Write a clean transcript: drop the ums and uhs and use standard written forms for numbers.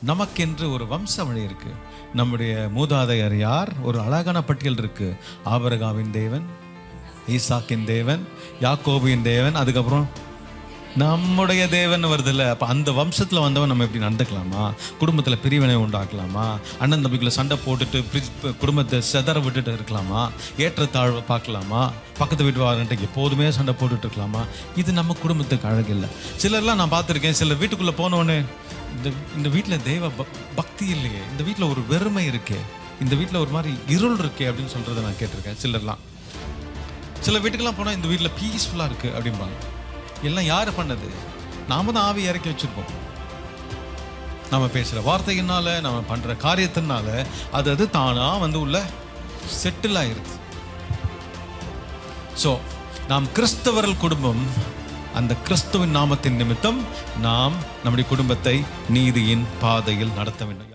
நமக்கென்று ஒரு வம்சவழி இருக்கு. நம்முடைய மூதாதையர் யார்? ஒரு அழகான பட்டியல் இருக்கு. ஆபிரகாமின் தேவன், ஈசாக்கின் தேவன், யாக்கோபின் தேவன், அதுக்கப்புறம் நம்முடைய தேவன் வருது இல்லை. அப்போ அந்த வம்சத்தில் வந்தவன் நம்ம எப்படி நடந்துக்கலாமா? குடும்பத்தில் பிரிவினை உண்டாக்கலாமா? அண்ணன் தம்பிக்குள்ள சண்டை போட்டுட்டு குடும்பத்தை செதற விட்டுட்டு இருக்கலாமா? ஏற்றத்தாழ்வை பார்க்கலாமா? பக்கத்து வீட்டுவாரன்ட்டு எப்போதுமே சண்டை போட்டுட்டு இருக்கலாமா? இது நம்ம குடும்பத்துக்கு அழகு இல்லை. சிலர்லாம் நான் பார்த்துருக்கேன், சிலர் வீட்டுக்குள்ளே போனோடனே இந்த வீட்டில் தெய்வ பக்தி இல்லையே, இந்த வீட்டில் ஒரு வெறுமை இருக்கே, இந்த வீட்டில் ஒரு மாதிரி இருள் இருக்கே அப்படின்னு சொல்கிறத நான் கேட்டிருக்கேன். சிலர்லாம் சில வீட்டுக்கெல்லாம் போனால் இந்த வீட்டில் பீஸ்ஃபுல்லாக இருக்குது அப்படிம்பாங்க. எல்லாம் யார் பண்ணது? நாம தான் ஆவி இறக்கி வச்சிருக்கோம். நம்ம பேசுகிற வார்த்தையினால, நம்ம பண்ணுற காரியத்தினால அது தானாக வந்து உள்ள செட்டில் ஆயிருது. ஸோ நாம் கிறிஸ்தவர்கள் குடும்பம், அந்த கிறிஸ்துவின் நாமத்தின் நிமித்தம் நாம் நம்முடைய குடும்பத்தை நீதியின் பாதையில் நடத்த வேண்டும்.